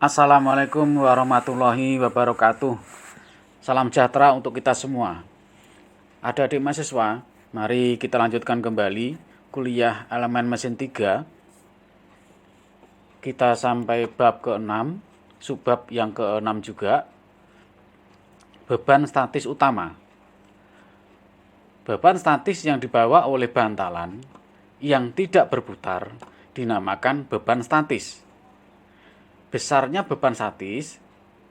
Assalamualaikum warahmatullahi wabarakatuh. Salam sejahtera untuk kita semua. Adik-adik mahasiswa, mari kita lanjutkan kembali kuliah elemen mesin 3. Kita sampai bab ke-6, subbab yang ke-6 juga. Beban statis utama. Beban statis yang dibawa oleh bantalan yang tidak berputar dinamakan beban statis. Besarnya beban statis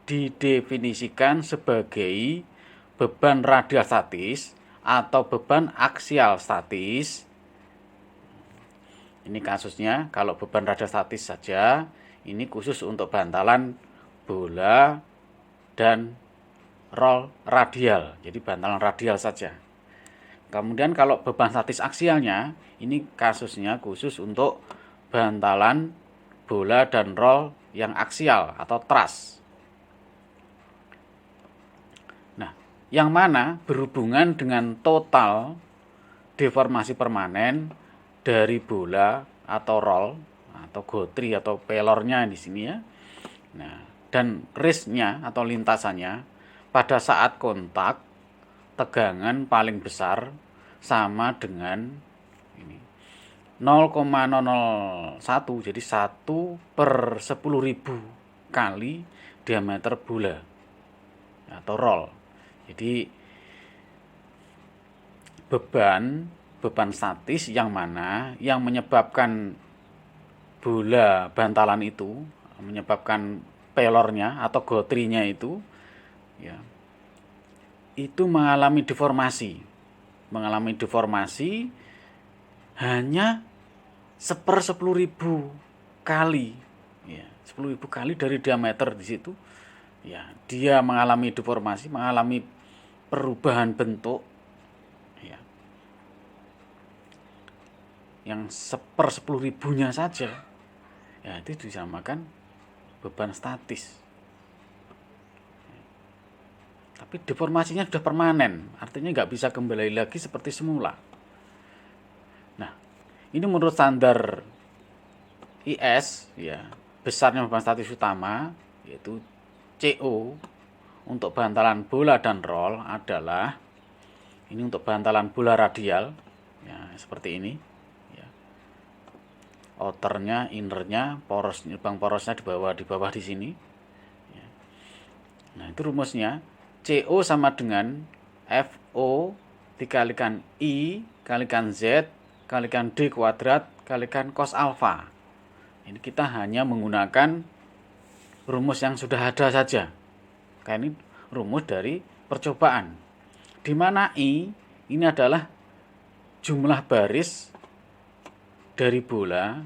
didefinisikan sebagai beban radial statis atau beban aksial statis. Ini kasusnya, kalau beban radial statis saja, ini khusus untuk bantalan bola dan rol radial. Jadi bantalan radial saja. Kemudian kalau beban statis aksialnya, ini kasusnya khusus untuk bantalan bola dan rol yang aksial atau truss. Nah, yang mana berhubungan dengan total deformasi permanen dari bola atau roll atau gotri atau pelornya di sini ya. Nah, dan risknya atau lintasannya pada saat kontak tegangan paling besar sama dengan ini 0,001, jadi 1/10.000 kali diameter bola atau roll. Jadi beban statis yang mana yang menyebabkan bola bantalan itu, menyebabkan pelornya atau gotrinya itu ya, itu mengalami deformasi hanya 1/10.000 kali ya, 10.000 kali dari diameter di situ ya, dia mengalami deformasi, mengalami perubahan bentuk ya, yang 1/10.000-nya saja ya, itu disamakan beban statis. Tapi deformasinya sudah permanen, artinya nggak bisa kembali lagi seperti semula. Nah, ini menurut standar IS ya, besarnya beban statis utama yaitu CO untuk bantalan bola dan roll adalah ini untuk bantalan bola radial ya, seperti ini ya. Outernya, innernya, lubang porosnya di bawah di sini ya. Nah, itu rumusnya CO sama dengan FO dikalikan I kalikan Z kalikan D kuadrat kalikan cos alfa. Ini kita hanya menggunakan rumus yang sudah ada saja. Kayak ini rumus dari percobaan. Di mana I ini adalah jumlah baris dari bola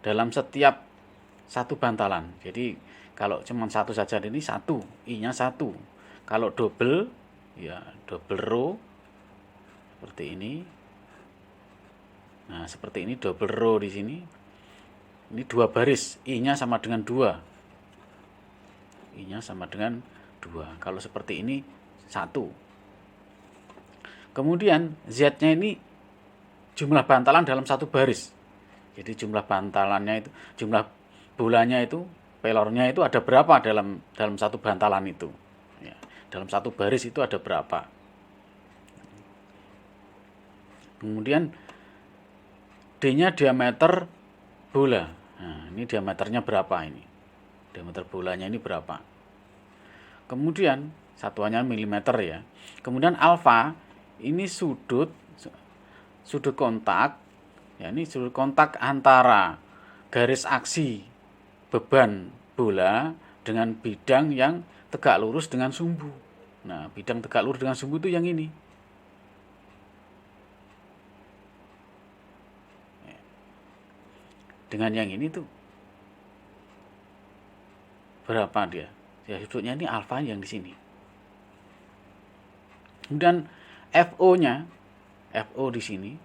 dalam setiap satu bantalan. Jadi kalau cuma satu saja ini satu, I-nya satu. Kalau double ya double row seperti ini. Nah, seperti ini double row di sini. Ini dua baris, I-nya sama dengan 2. I-nya sama dengan 2. Kalau seperti ini 1. Kemudian Z-nya ini jumlah bantalan dalam satu baris. Jadi jumlah bantalannya itu, jumlah bolanya itu, pelornya itu ada berapa dalam satu bantalan itu. Ya, dalam satu baris itu ada berapa. Kemudian D-nya diameter bola. Nah, ini diameternya berapa ini? Diameter bolanya ini berapa? Kemudian satuannya milimeter ya. Kemudian alfa ini sudut kontak. Ya, ini sudut kontak antara garis aksi beban bola dengan bidang yang tegak lurus dengan sumbu. Nah, bidang tegak lurus dengan sumbu itu yang ini. Dengan yang ini tuh berapa dia? Ya, sudutnya ini alfa yang di sini. Kemudian FO-nya, FO di sini.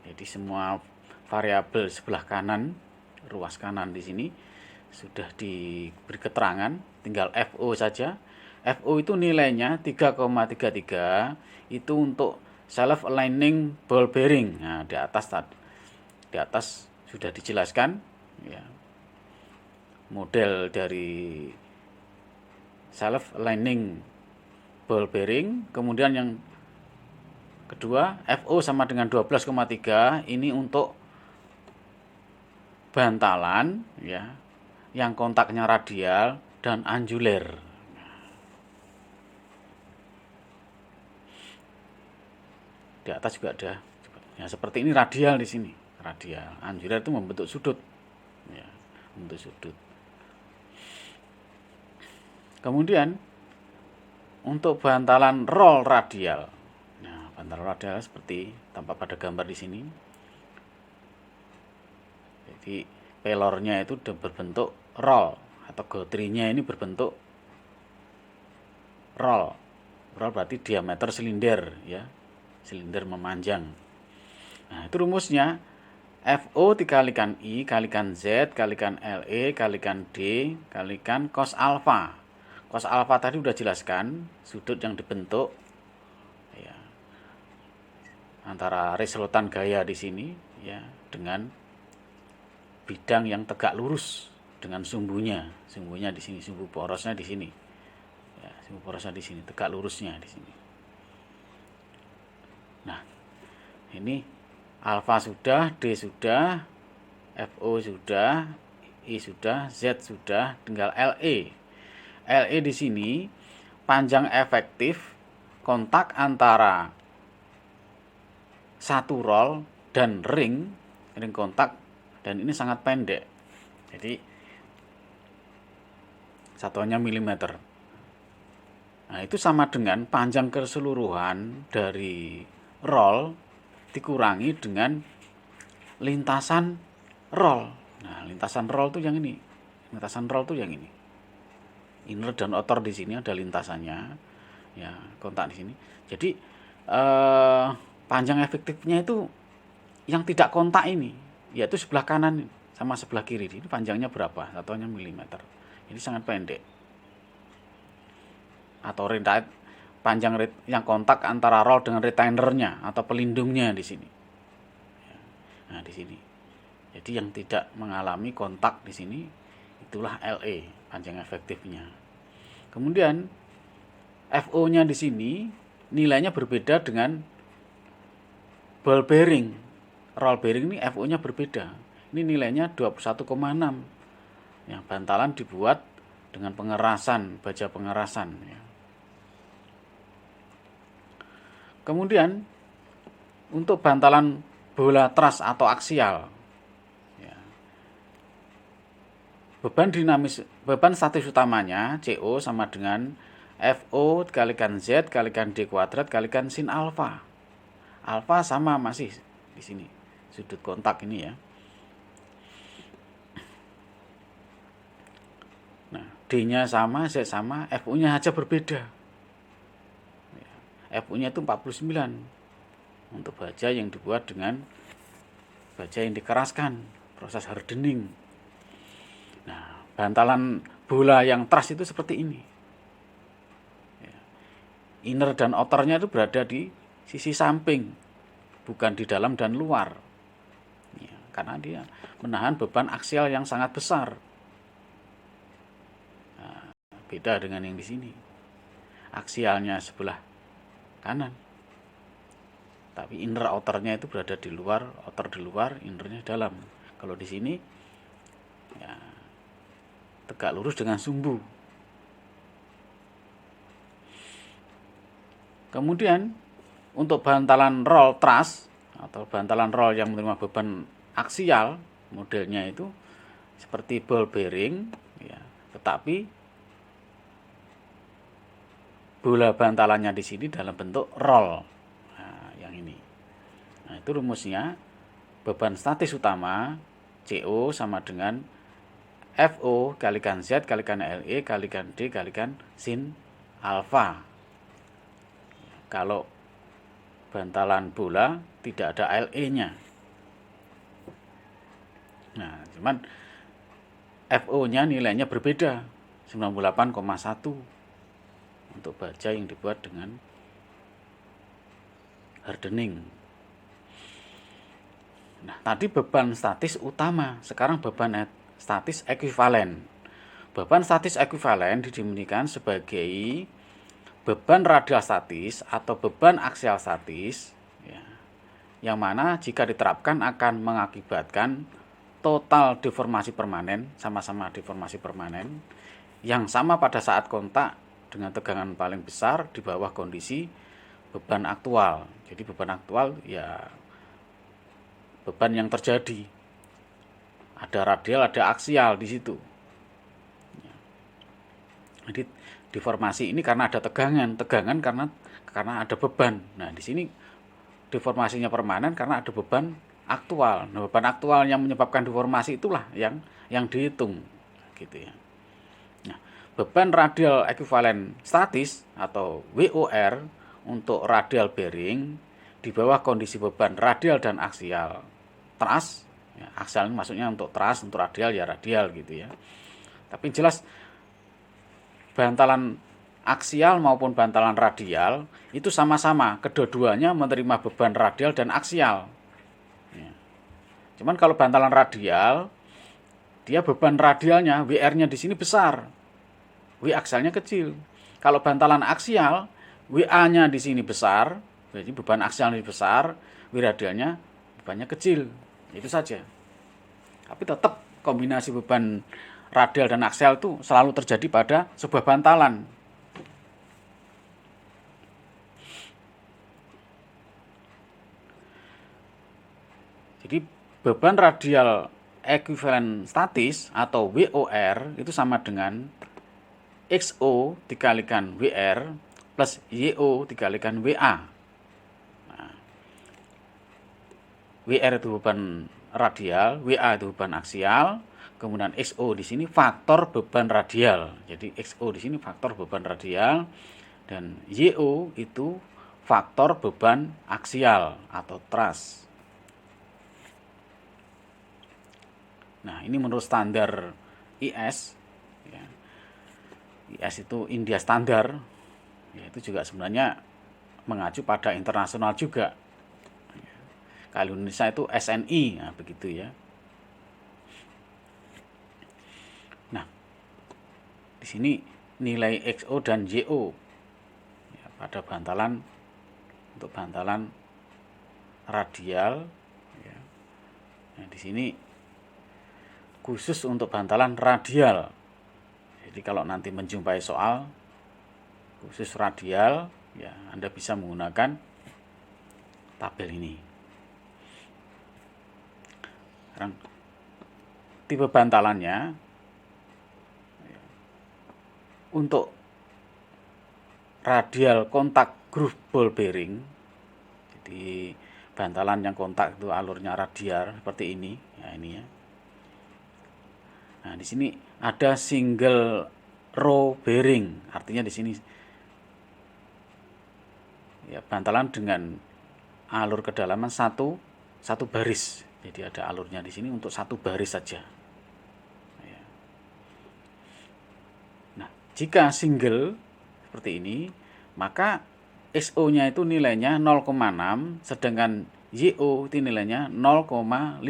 Jadi semua variabel sebelah kanan, ruas kanan di sini sudah diberi keterangan, tinggal FO saja. FO itu nilainya 3,33, itu untuk self aligning ball bearing. Nah, di atas sudah dijelaskan ya. model dari self aligning ball bearing. Kemudian yang kedua, FO sama dengan 12,3, ini untuk bantalan ya yang kontaknya radial dan angular. Di atas juga ada. Ya, seperti ini radial di sini. Radial. Angular itu membentuk sudut. Ya, membentuk sudut. Kemudian untuk bantalan roll radial. Nah, bantalan radial seperti tampak pada gambar di sini. Jadi pelornya itu berbentuk roll atau gotrinya ini berbentuk roll. Roll berarti diameter silinder ya. Silinder memanjang. Nah, itu rumusnya FO dikalikan I kalikan Z kalikan LE kalikan D kalikan cos alfa. Cos alfa tadi udah jelaskan sudut yang dibentuk ya, antara resultan gaya di sini ya dengan bidang yang tegak lurus dengan sumbunya di sini, sumbu porosnya di sini. Ya, sumbu porosnya di sini, tegak lurusnya di sini. Nah, ini alfa sudah, D sudah, FO sudah, I sudah, Z sudah, tinggal LE. LE di sini panjang efektif kontak antara satu roll dan ring kontak, dan ini sangat pendek. Jadi satuannya milimeter. Nah, itu sama dengan panjang keseluruhan dari roll dikurangi dengan lintasan roll. Nah, lintasan roll tuh yang ini. Lintasan roll tuh yang ini. Inner dan outer di sini ada lintasannya. Ya, kontak di sini. Jadi panjang efektifnya itu yang tidak kontak ini, yaitu sebelah kanan sama sebelah kiri. Ini panjangnya berapa? Satuannya milimeter. Ini sangat pendek. Atau panjang yang kontak antara roll dengan retainernya atau pelindungnya di sini. Nah, di sini. Jadi yang tidak mengalami kontak di sini itulah LE, panjang efektifnya. Kemudian FO-nya di sini nilainya berbeda dengan ball bearing. Roll bearing ini FO-nya berbeda. Ini nilainya 21,6. Yang bantalan dibuat dengan pengerasan, baja pengerasan ya. Kemudian untuk bantalan bola truss atau aksial ya, beban statis utamanya CO sama dengan FO kalikan Z kalikan D kuadrat kalikan sin alfa. Alfa sama masih di sini sudut kontak ini ya. Nah, D-nya sama, Z sama, FO-nya aja berbeda. FO-nya itu 49 untuk baja yang dibuat dengan baja yang dikeraskan, proses hardening. Nah, bantalan bola yang truss itu seperti ini. Inner dan outernya itu berada di sisi samping, bukan di dalam dan luar. Ya, karena dia menahan beban aksial yang sangat besar. Nah, beda dengan yang di sini. Aksialnya sebelah kanan. Tapi inner outernya itu berada di luar, outer di luar, innernya dalam. Kalau di sini ya tegak lurus dengan sumbu. Kemudian untuk bantalan roll truss atau bantalan roll yang menerima beban aksial, modelnya itu seperti ball bearing ya, tetapi bola bantalannya di sini dalam bentuk roll. Nah, yang ini. Nah, itu rumusnya beban statis utama CO sama dengan FO kalikan Z kalikan LE kalikan D kalikan sin alfa. Kalau bantalan bola tidak ada LE-nya. Nah, cuman FO-nya nilainya berbeda, 98,1 untuk baja yang dibuat dengan hardening. Nah, tadi beban statis utama, sekarang beban statis ekuivalen. beban statis ekuivalen didefinisikan sebagai beban radial statis atau beban aksial statis, ya, yang mana jika diterapkan akan mengakibatkan total deformasi permanen, sama-sama deformasi permanen, yang sama pada saat kontak dengan tegangan paling besar di bawah kondisi beban aktual. Jadi beban aktual ya beban yang terjadi. Ada radial, ada aksial di situ. Jadi deformasi ini karena ada tegangan karena ada beban. Nah, di sini deformasinya permanen karena ada beban aktual. Nah, beban aktual yang menyebabkan deformasi itulah yang dihitung gitu ya. Nah, beban radial ekuivalen statis atau WOR untuk radial bearing di bawah kondisi beban radial dan aksial thrust. Ya, aksial ini maksudnya untuk thrust, untuk radial ya radial gitu ya. Tapi jelas bantalan aksial maupun bantalan radial itu sama-sama, kedua-duanya menerima beban radial dan aksial. Ya. Cuman kalau bantalan radial, dia beban radialnya, WR-nya di sini besar, W aksialnya kecil. Kalau bantalan aksial, WA-nya di sini besar, jadi beban aksialnya besar, W radialnya bebannya kecil. Itu saja. Tapi tetap kombinasi beban radial dan aksial itu selalu terjadi pada sebuah bantalan. Jadi beban radial ekuivalen statis atau WOR itu sama dengan XO dikalikan WR plus YO dikalikan WA. Nah, WR itu beban radial, WA itu beban aksial. Kemudian XO di sini faktor beban radial. Jadi XO di sini faktor beban radial dan YO itu faktor beban aksial atau thrust. Nah, ini menurut standar IS. Ya. IS itu India standar. Ya, itu juga sebenarnya mengacu pada internasional juga. Kalau Indonesia itu SNI, nah begitu ya. Di sini nilai XO dan YO ya, pada bantalan untuk bantalan radial ya. Nah, di sini khusus untuk bantalan radial. Jadi kalau nanti menjumpai soal khusus radial ya Anda bisa menggunakan tabel ini. Sekarang tipe bantalannya untuk radial kontak groove ball bearing, jadi bantalan yang kontak itu alurnya radial seperti ini, ya ini ya. Nah, di sini ada single row bearing, artinya di sini ya bantalan dengan alur kedalaman satu baris, jadi ada alurnya di sini untuk satu baris saja. Jika single seperti ini, maka XO-nya itu nilainya 0,6, sedangkan YO itu nilainya 0,5.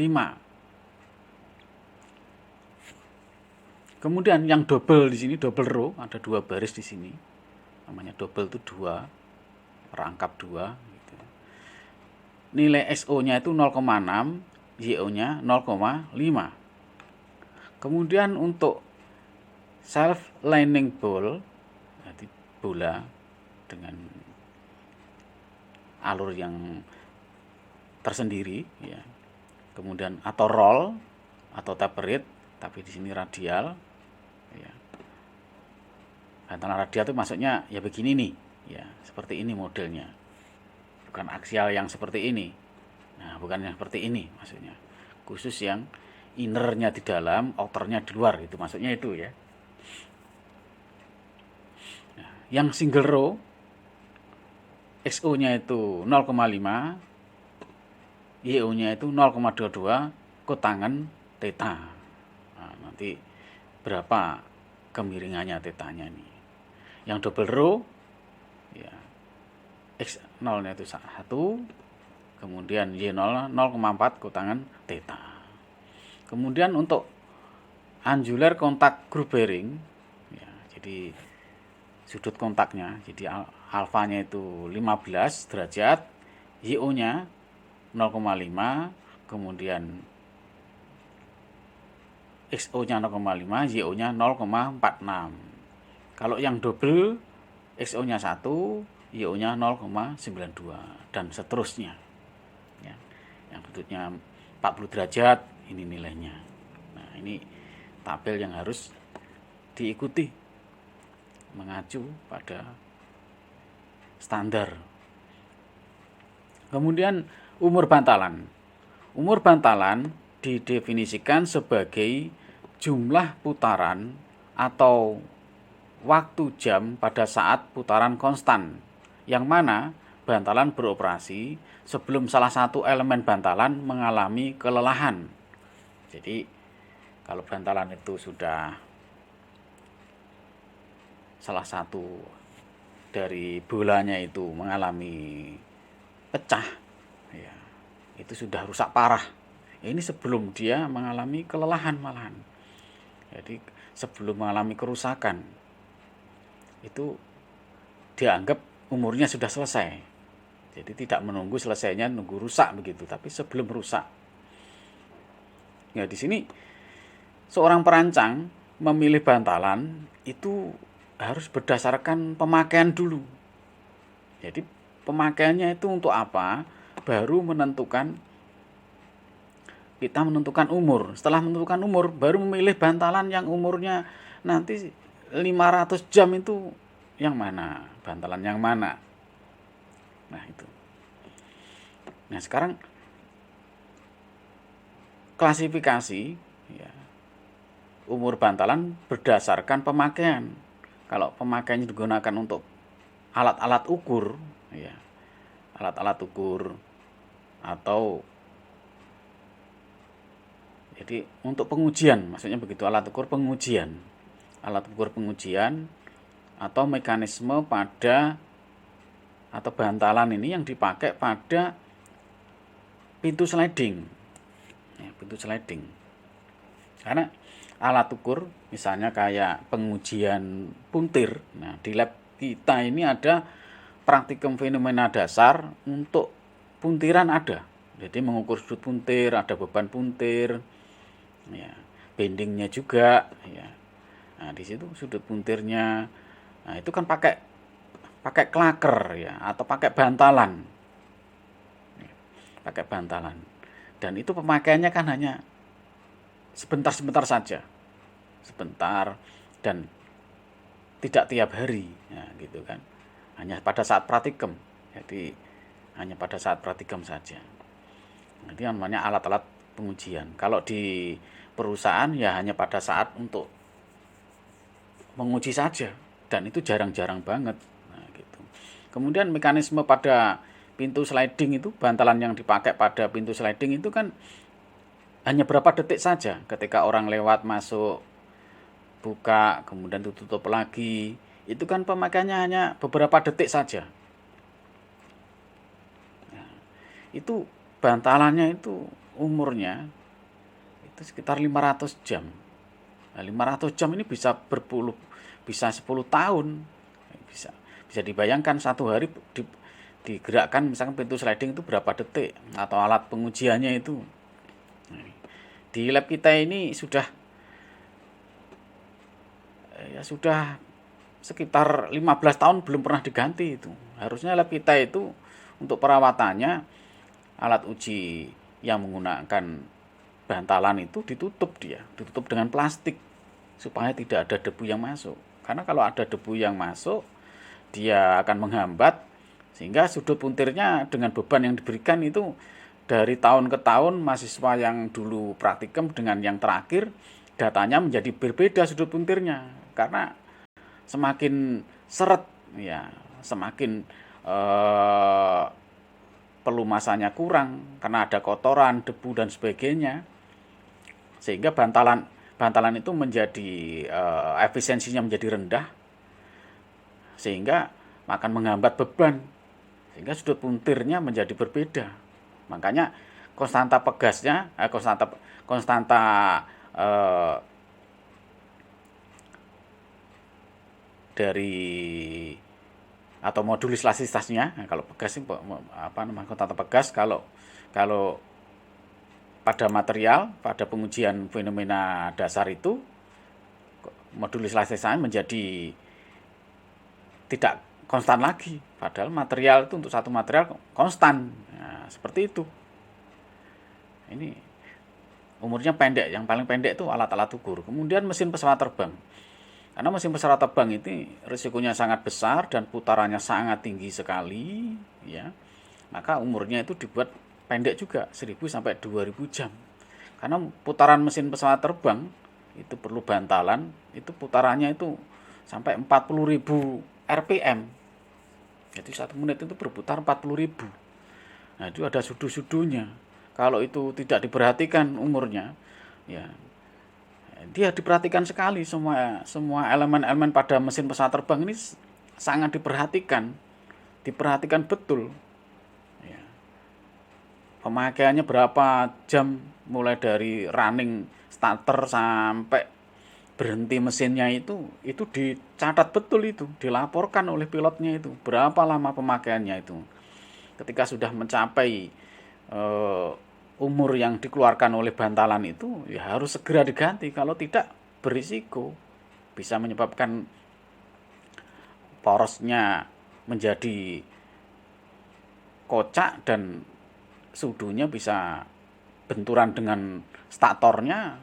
Kemudian yang double di sini, double row, ada dua baris di sini. Namanya double itu dua, rangkap dua. Gitu. Nilai XO-nya itu 0,6, YO-nya 0,5. Kemudian untuk self lining ball, jadi bola dengan alur yang tersendiri, ya. Kemudian atau roll atau tapered, tapi di sini radial, ya. Bantalan radial itu maksudnya ya begini nih, ya seperti ini modelnya, bukan aksial yang seperti ini. Nah, bukan yang seperti ini maksudnya, khusus yang innernya di dalam, outernya di luar, itu maksudnya itu ya. Yang single row XO-nya itu 0,5, YO-nya itu 0,22 kutangan theta. Nah, nanti berapa kemiringannya theta-nya nih. Yang double row ya X0-nya itu 1, kemudian Y0 0,4 kutangan theta. Kemudian untuk angular kontak group bearing, ya, jadi sudut kontaknya, jadi alfanya itu 15 derajat, YO-nya 0,5, kemudian XO-nya 0,5, YO-nya 0,46. Kalau yang double, XO-nya 1, YO-nya 0,92 dan seterusnya. Ya. Yang sudutnya 40 derajat, ini nilainya. Nah, ini tabel yang harus diikuti mengacu pada standar. Kemudian umur bantalan. Umur bantalan didefinisikan sebagai jumlah putaran atau waktu jam pada saat putaran konstan, yang mana bantalan beroperasi sebelum salah satu elemen bantalan mengalami kelelahan. Jadi kalau bantalan itu sudah salah satu dari bolanya itu mengalami pecah, ya, itu sudah rusak parah. Ini sebelum dia mengalami kelelahan malahan. Jadi sebelum mengalami kerusakan, itu dianggap umurnya sudah selesai. Jadi tidak menunggu selesainya, nunggu rusak begitu, tapi sebelum rusak. Ya, di sini seorang perancang memilih bantalan itu harus berdasarkan pemakaian dulu. Jadi pemakaiannya itu untuk apa? Baru kita menentukan umur. Setelah menentukan umur, baru memilih bantalan yang umurnya nanti 500 jam itu yang mana? Bantalan yang mana? Nah, itu. Nah, sekarang klasifikasi, ya, umur bantalan berdasarkan pemakaian. Kalau pemakaiannya digunakan untuk alat-alat ukur, ya, alat-alat ukur atau jadi untuk pengujian, maksudnya begitu, alat ukur pengujian atau mekanisme pada atau bantalan ini yang dipakai pada pintu sliding, ya, pintu sliding. Karena alat ukur misalnya kayak pengujian puntir, nah di lab kita ini ada praktikum fenomena dasar untuk puntiran ada. Jadi mengukur sudut puntir, ada beban puntir, ya, bendingnya juga, ya. Nah, di situ sudut puntirnya, nah itu kan pakai klaker, ya, atau pakai bantalan, dan itu pemakaiannya kan hanya sebentar saja, sebentar dan tidak tiap hari, ya, gitu kan, hanya pada saat praktikum, jadi hanya pada saat praktikum saja. Itu namanya alat-alat pengujian. Kalau di perusahaan ya hanya pada saat untuk menguji saja, dan itu jarang-jarang banget. Nah, gitu. Kemudian mekanisme pada pintu sliding itu, bantalan yang dipakai pada pintu sliding itu kan hanya berapa detik saja. Ketika orang lewat masuk, buka, kemudian tutup lagi, itu kan pemakaiannya hanya beberapa detik saja. Nah, itu bantalannya itu umurnya itu sekitar 500 jam. Nah, 500 jam ini bisa 10 tahun. Bisa dibayangkan satu hari digerakkan misalkan pintu sliding itu berapa detik, atau alat pengujiannya itu. Di lab kita ini sudah sekitar 15 tahun belum pernah diganti itu. Harusnya lab kita itu untuk perawatannya, alat uji yang menggunakan bantalan itu ditutup dengan plastik supaya tidak ada debu yang masuk. Karena kalau ada debu yang masuk, dia akan menghambat sehingga sudut puntirnya dengan beban yang diberikan itu dari tahun ke tahun, mahasiswa yang dulu praktikum dengan yang terakhir datanya menjadi berbeda sudut puntirnya, karena semakin seret, ya, semakin pelumasannya kurang karena ada kotoran, debu dan sebagainya, sehingga bantalan itu menjadi efisiensinya menjadi rendah, sehingga akan menghambat beban, sehingga sudut puntirnya menjadi berbeda. Makanya konstanta pegasnya, konstanta dari atau modulus elastisitasnya. Nah, kalau pegas ini konstanta pegas. Kalau pada material, pada pengujian fenomena dasar itu modulus elastisitasnya menjadi tidak konstan lagi, padahal material itu untuk satu material konstan. Nah, seperti itu. Ini umurnya pendek, yang paling pendek itu alat-alat ukur. Kemudian mesin pesawat terbang. Karena mesin pesawat terbang ini risikonya sangat besar dan putarannya sangat tinggi sekali, ya. Maka umurnya itu dibuat pendek juga, 1000 sampai 2000 jam. Karena putaran mesin pesawat terbang itu perlu bantalan, itu putarannya itu sampai 40.000 RPM. Jadi 1 menit itu berputar 40.000. Nah, itu ada sudu-sudunya. Kalau itu tidak diperhatikan umurnya, ya dia diperhatikan sekali, semua elemen-elemen pada mesin pesawat terbang ini sangat diperhatikan betul. Ya. Pemakaiannya berapa jam, mulai dari running starter sampai berhenti mesinnya itu dicatat betul, itu dilaporkan oleh pilotnya, itu berapa lama pemakaiannya itu. Ketika sudah mencapai umur yang dikeluarkan oleh bantalan itu, ya harus segera diganti. Kalau tidak, berisiko bisa menyebabkan porosnya menjadi kocak dan sudunya bisa benturan dengan statornya,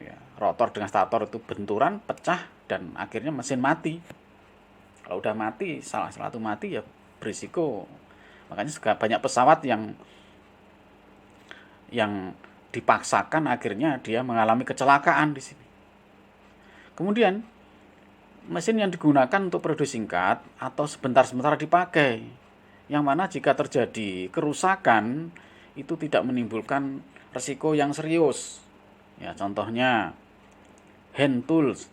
ya, rotor dengan stator itu benturan, pecah, dan akhirnya mesin mati. Kalau udah mati, salah satu mati, ya berisiko. Makanya banyak pesawat yang dipaksakan akhirnya dia mengalami kecelakaan di sini. Kemudian mesin yang digunakan untuk periode singkat atau sebentar-sebentar dipakai, yang mana jika terjadi kerusakan itu tidak menimbulkan resiko yang serius. Ya, contohnya hand tools,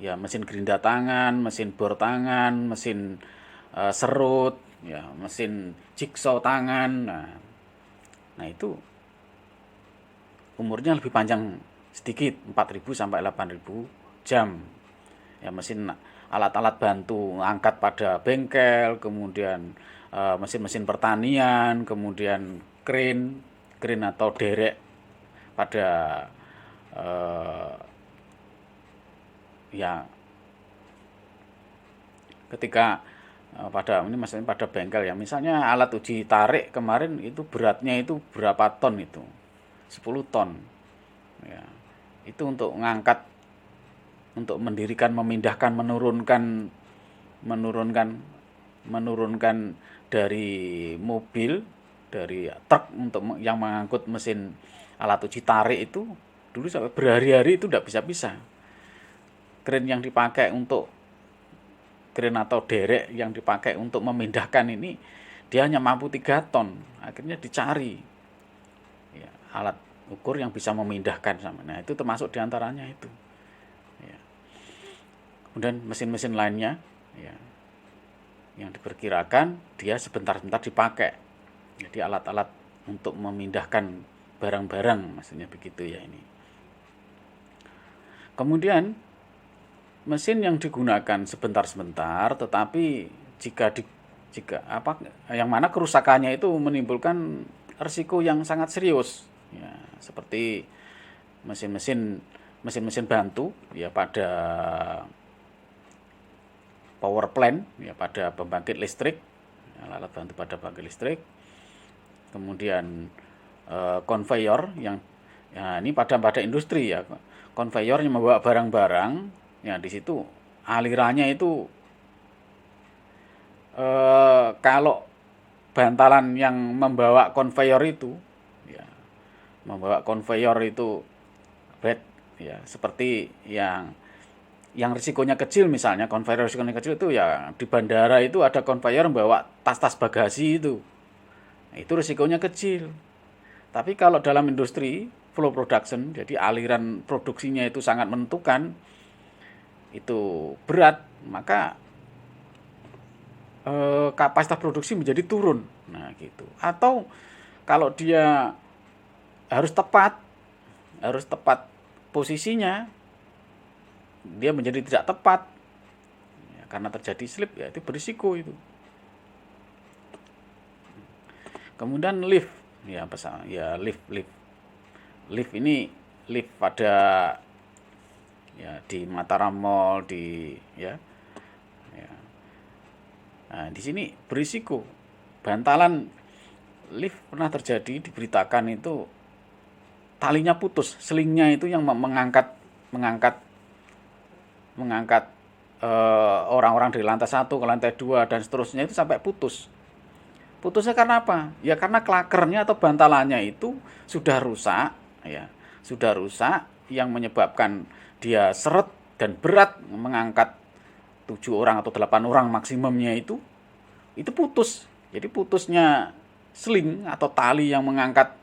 ya mesin gerinda tangan, mesin bor tangan, mesin serut, ya mesin jigsaw tangan. Nah itu umurnya lebih panjang sedikit, 4.000 sampai 8.000 jam. Ya, mesin alat-alat bantu angkat pada bengkel, kemudian mesin-mesin pertanian, kemudian crane atau derek pada ya ketika pada bengkel, ya misalnya alat uji tarik kemarin itu beratnya itu berapa ton, itu 10 ton, ya. Itu untuk ngangkat, untuk mendirikan, memindahkan, menurunkan dari mobil, dari truk untuk yang mengangkut mesin alat uji tarik itu dulu sampai berhari-hari itu tidak bisa. Kren yang dipakai untuk kren atau derek yang dipakai untuk memindahkan ini, dia hanya mampu 3 ton. Akhirnya dicari, ya, alat ukur yang bisa memindahkan sama. Nah, itu termasuk diantaranya itu. Ya. Kemudian mesin-mesin lainnya, ya, yang diperkirakan dia sebentar-sebentar dipakai. Jadi alat-alat untuk memindahkan barang-barang, maksudnya begitu ya ini. Kemudian mesin yang digunakan sebentar-sebentar, tetapi jika yang mana kerusakannya itu menimbulkan risiko yang sangat serius, ya, seperti mesin-mesin bantu, ya, pada power plant, ya, pada pembangkit listrik, alat bantu pada pembangkit listrik. Kemudian konveyor yang, ya, ini pada industri, ya, konveyor yang membawa barang-barang, ya, di situ alirannya itu kalau bantalan yang membawa konveyor itu, ya, bed, ya, seperti yang risikonya kecil, misalnya konveyor risikonya kecil itu, ya, di bandara itu ada konveyor membawa tas-tas bagasi itu risikonya kecil. Tapi kalau dalam industri flow production, jadi aliran produksinya itu sangat menentukan, itu berat, maka kapasitas produksi menjadi turun. Nah, gitu. Atau kalau dia harus tepat posisinya, dia menjadi tidak tepat. Ya, karena terjadi slip ya itu berisiko itu. Kemudian lift ya apa ya lift ini lift pada ya di Mataram Mall ya. Nah, di sini berisiko bantalan lift pernah terjadi, diberitakan itu talinya putus, selingnya itu yang mengangkat orang-orang dari lantai 1 ke lantai 2 dan seterusnya itu sampai putus. Putusnya karena apa? Ya karena klakernya atau bantalannya itu sudah rusak, ya. Sudah rusak yang menyebabkan dia seret dan berat mengangkat 7 orang atau 8 orang maksimumnya itu putus. Jadi putusnya sling atau tali yang mengangkat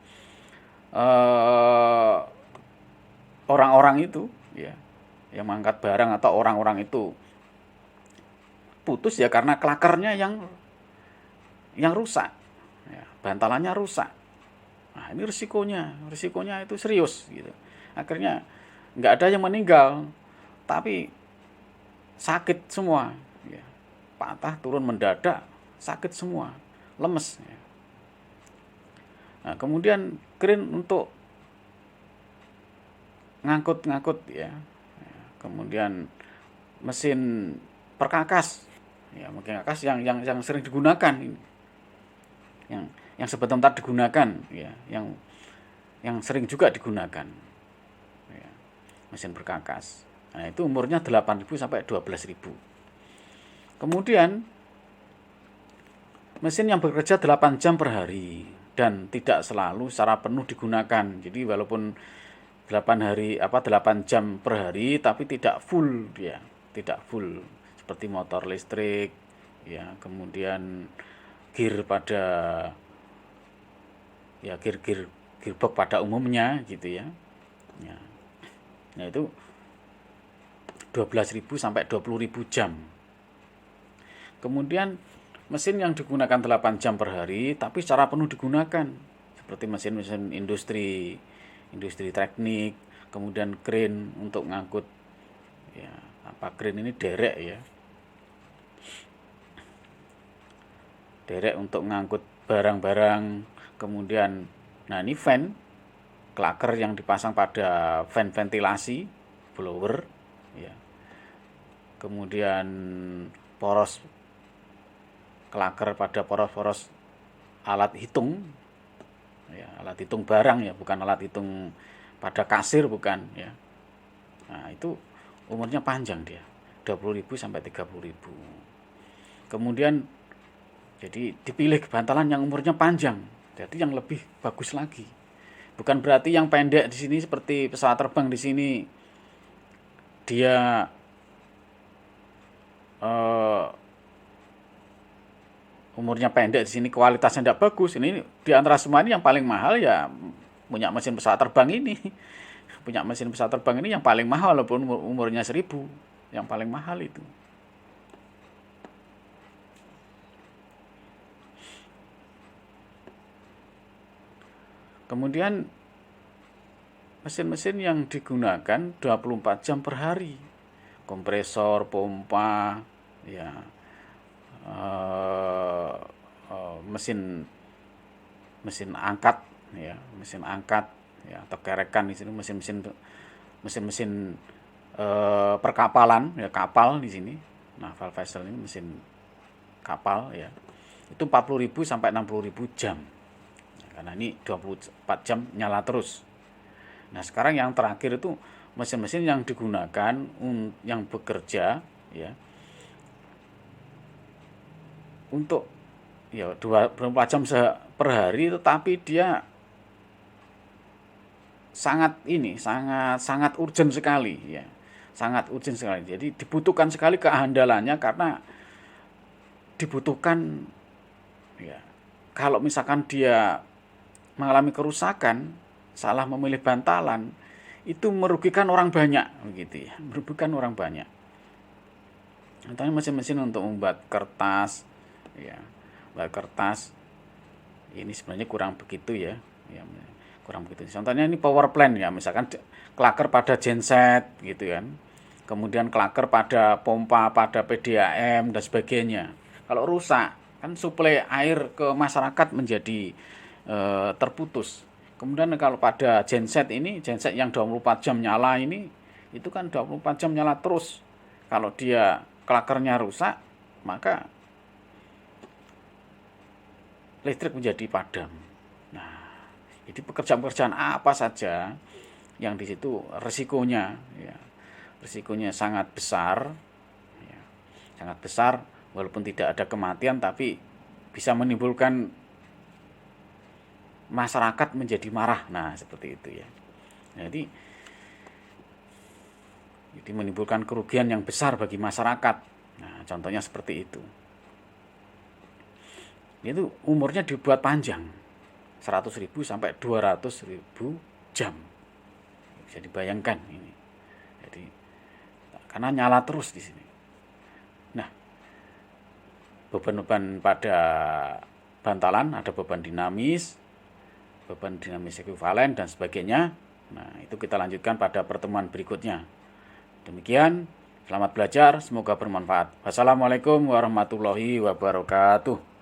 orang-orang itu, ya, yang mengangkat barang atau orang-orang itu putus ya karena klakernya yang rusak, ya, bantalannya rusak. Nah, ini risikonya itu serius gitu. Akhirnya nggak ada yang meninggal, tapi sakit semua, ya. Patah turun mendadak, sakit semua, lemes. Ya. Nah, kemudian kren untuk ngangkut ya. Kemudian mesin perkakas, ya mungkin kakas yang sering digunakan ini. Yang sebentar digunakan ya, yang sering juga digunakan ya, mesin berkakas. Nah, itu umurnya 8.000 sampai 12.000. Kemudian mesin yang bekerja 8 jam per hari dan tidak selalu secara penuh digunakan. Jadi walaupun 8 jam per hari tapi tidak full dia, tidak full seperti motor listrik ya, kemudian gearbox pada umumnya gitu ya. Nah itu 12.000 sampai 20.000 jam. Kemudian mesin yang digunakan 8 jam per hari tapi secara penuh digunakan seperti mesin-mesin industri teknik, kemudian kren untuk ngangkut ya, kren ini derek ya. Derek untuk ngangkut barang-barang, kemudian nah ini fan klaker yang dipasang pada fan ventilasi blower ya. Kemudian poros klaker pada poros-poros alat hitung ya, alat hitung barang ya, bukan alat hitung pada kasir, bukan ya. Nah, itu umurnya panjang dia, 20.000 sampai 30.000. Kemudian jadi dipilih bantalan yang umurnya panjang, jadi yang lebih bagus lagi. Bukan berarti yang pendek di sini seperti pesawat terbang di sini dia umurnya pendek, di sini kualitasnya tidak bagus. Ini di antara semua ini yang paling mahal ya punya mesin pesawat terbang ini. Punya mesin pesawat terbang ini yang paling mahal walaupun umurnya 1.000, yang paling mahal itu. Kemudian mesin-mesin yang digunakan 24 jam per hari. Kompresor, pompa, ya, mesin angkat ya, atau kerekan di sini mesin perkapalan ya, kapal di sini. Naval vessel ini mesin kapal ya. Itu 40.000 sampai 60.000 jam. Karena ini 24 jam nyala terus. Nah, sekarang yang terakhir itu mesin-mesin yang digunakan yang bekerja ya untuk ya 24 jam per hari, tetapi dia sangat urgent sekali ya. Sangat urgent sekali. Jadi dibutuhkan sekali keandalannya karena dibutuhkan ya. Kalau misalkan dia mengalami kerusakan, salah memilih bantalan, itu merugikan orang banyak begitu ya, merugikan orang banyak. Contohnya mesin-mesin untuk membuat kertas ya, membuat kertas ini sebenarnya kurang begitu ya, kurang begitu. Contohnya ini power plant ya, misalkan klaker pada genset gitu kan. kemudian klaker pada pompa, pada PDAM dan sebagainya. Kalau rusak, kan suplai air ke masyarakat menjadi terputus. Kemudian kalau pada genset ini, genset yang 24 jam nyala ini, itu kan 24 jam nyala terus. Kalau dia klakernya rusak, maka listrik menjadi padam. Nah, jadi pekerjaan-pekerjaan apa saja yang di situ resikonya, ya, risikonya sangat besar, ya, sangat besar, walaupun tidak ada kematian, tapi bisa menimbulkan masyarakat menjadi marah. Nah, seperti itu ya. Jadi menimbulkan kerugian yang besar bagi masyarakat. Nah, contohnya seperti itu. Itu umurnya dibuat panjang, 100.000 sampai 200.000 jam. Bisa dibayangkan ini. Jadi karena nyala terus di sini. Nah, beban-beban pada bantalan ada beban dinamis ekuivalen dan sebagainya. Nah, itu kita lanjutkan pada pertemuan berikutnya. Demikian, selamat belajar, semoga bermanfaat. Wassalamualaikum warahmatullahi wabarakatuh.